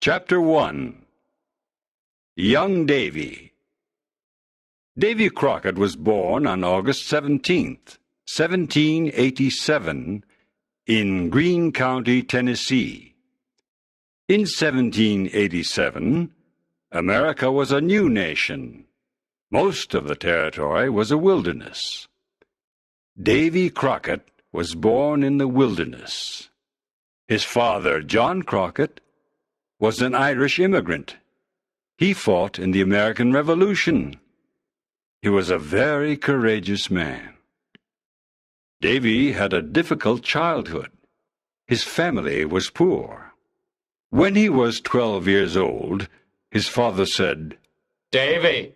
Chapter 1. Young Davy. Davy Crockett was born on August 17th, 1787, in Greene County, Tennessee. In 1787, America was a new nation. Most of the territory was a wilderness. Davy Crockett was born in the wilderness. His father, John Crockett, was an Irish immigrant. He fought in the American Revolution. He was a very courageous man. Davy had a difficult childhood. His family was poor. When he was 12 years old, his father said, "Davy,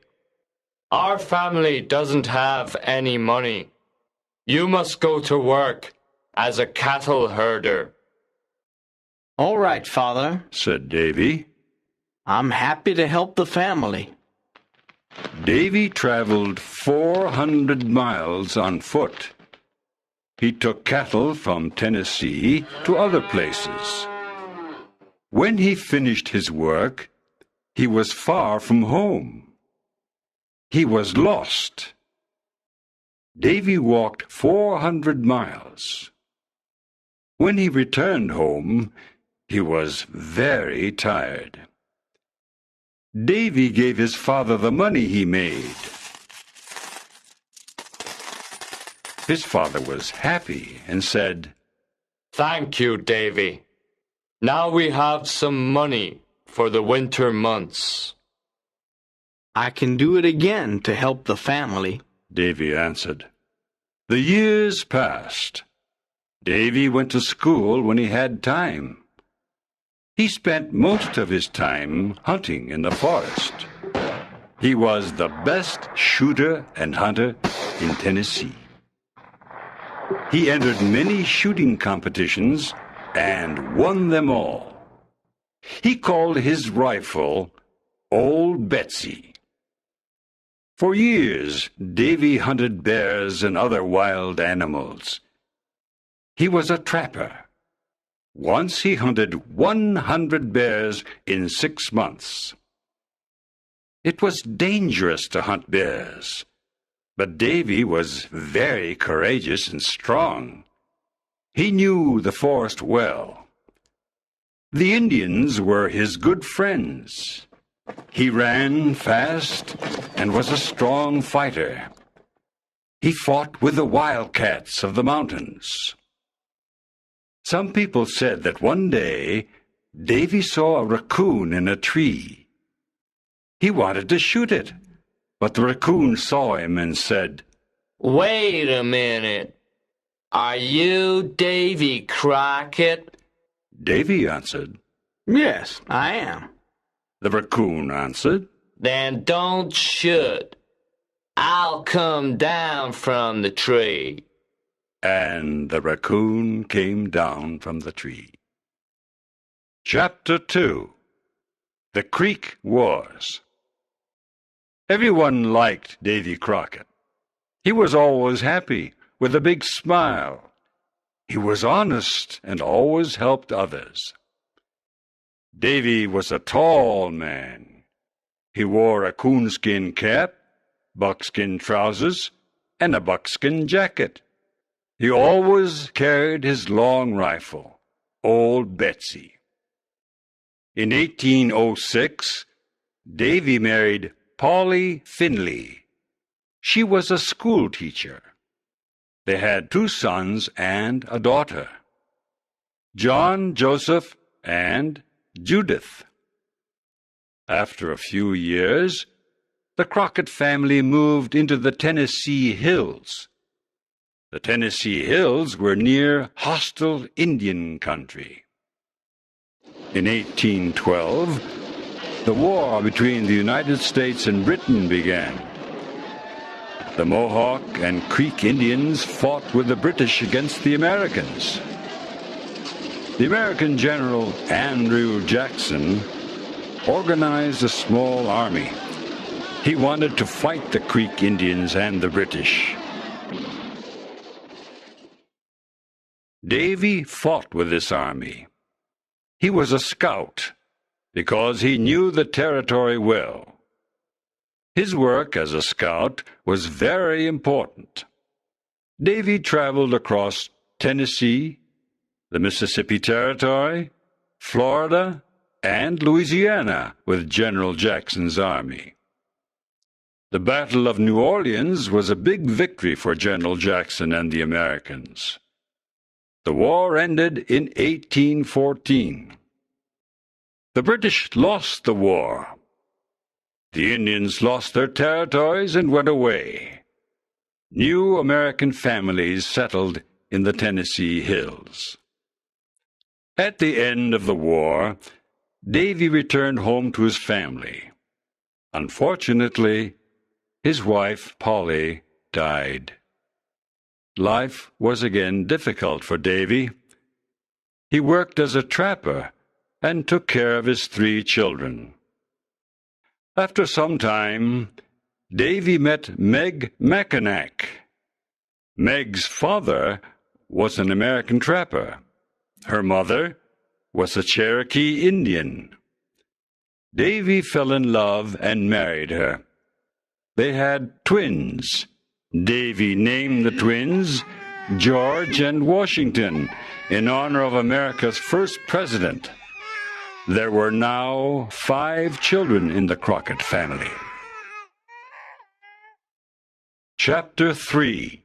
our family doesn't have any money. You must go to work as a cattle herder." "All right, Father," said Davy. "I'm happy to help the family." Davy traveled 400 miles on foot. He took cattle from Tennessee to other places. When he finished his work, he was far from home. He was lost. Davy walked 400 miles. When he returned home, he was very tired. Davy gave his father the money he made. His father was happy and said, "Thank you, Davy. Now we have some money for the winter months." "I can do it again to help the family," Davy answered. The years passed. Davy went to school when he had time. He spent most of his time hunting in the forest. He was the best shooter and hunter in Tennessee. He entered many shooting competitions and won them all. He called his rifle Old Betsy. For years, Davy hunted bears and other wild animals. He was a trapper. Once he hunted 100 bears in 6 months. It was dangerous to hunt bears, but Davy was very courageous and strong. He knew the forest well. The Indians were his good friends. He ran fast and was a strong fighter. He fought with the wildcats of the mountains. Some people said that one day Davy saw a raccoon in a tree. He wanted to shoot it, but the raccoon saw him and said, "Wait a minute. Are you Davy Crockett?" Davy answered. "Yes, I am." The raccoon answered, "Then don't shoot. I'll come down from the tree." And the raccoon came down from the tree. Chapter 2. The Creek Wars. Everyone liked Davy Crockett. He was always happy, with a big smile. He was honest and always helped others. Davy was a tall man. He wore a coonskin cap, buckskin trousers, and a buckskin jacket. He always carried his long rifle, Old Betsy. In 1806, Davy married Polly Finley. She was a school teacher. They had 2 sons and a daughter, John, Joseph, and Judith. After a few years, the Crockett family moved into the Tennessee Hills. The Tennessee Hills were near hostile Indian country. In 1812, the war between the United States and Britain began. The Mohawk and Creek Indians fought with the British against the Americans. The American General Andrew Jackson organized a small army. He wanted to fight the Creek Indians and the British. Davy fought with this army. He was a scout. because he knew the territory well. His work as a scout was very important. Davy traveled across Tennessee, the Mississippi Territory, Florida, and Louisiana with General Jackson's army. The Battle of New Orleans was a big victory for General Jackson and the Americans. The war ended in 1814. The British lost the war. The Indians lost their territories and went away. New American families settled in the Tennessee hills. At the end of the war, Davy returned home to his family. Unfortunately, his wife, Polly, died. Life was again difficult for Davy. He worked as a trapper and took care of his 3 children. After some time, Davy met Meg Mackinac. Meg's father was an American trapper. Her mother was a Cherokee Indian. Davy fell in love and married her. They had twins. Davy named the twins George and Washington in honor of America's first president. There were now 5 children in the Crockett family. Chapter 3.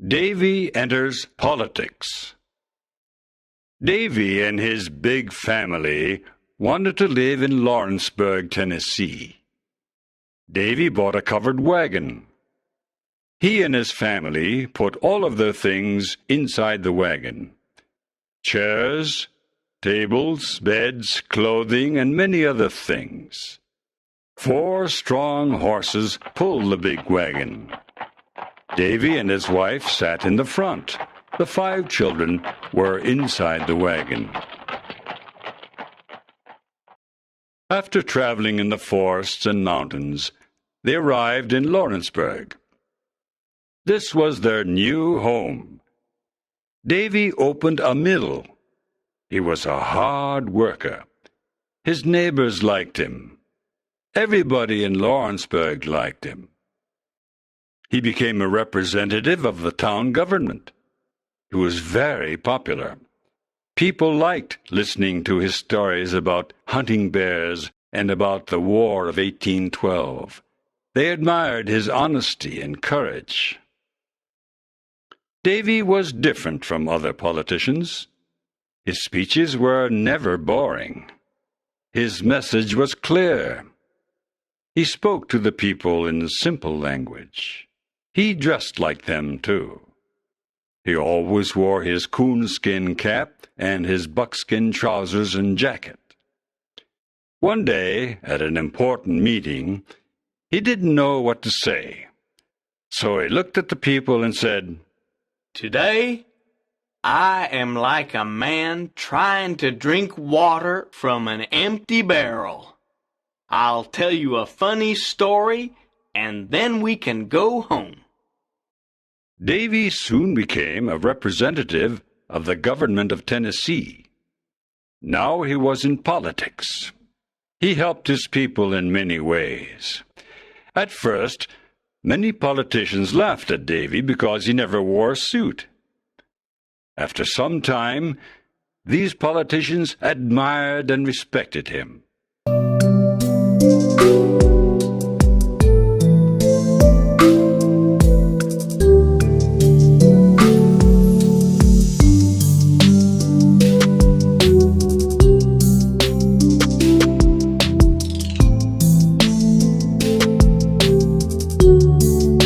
Davy enters politics. Davy and his big family wanted to live in Lawrenceburg, Tennessee. Davy bought a covered wagon. He and his family put all of their things inside the wagon: chairs, tables, beds, clothing, and many other things. 4 strong horses pulled the big wagon. Davy and his wife sat in the front. The 5 children were inside the wagon. After traveling in the forests and mountains, they arrived in Lawrenceburg. This was their new home. Davy opened a mill. He was a hard worker. His neighbors liked him. Everybody in Lawrenceburg liked him. He became a representative of the town government. He was very popular. People liked listening to his stories about hunting bears and about the War of 1812. They admired his honesty and courage. Davy was different from other politicians. His speeches were never boring. His message was clear. He spoke to the people in simple language. He dressed like them, too. He always wore his coonskin cap and his buckskin trousers and jacket. One day, at an important meeting, he didn't know what to say. So he looked at the people and said, "Today, I am like a man trying to drink water from an empty barrel. I'll tell you a funny story, and then we can go home." Davy soon became a representative of the government of Tennessee. Now he was in politics. He helped his people in many ways. At first, many politicians laughed at Davy because he never wore a suit. After some time, these politicians admired and respected him.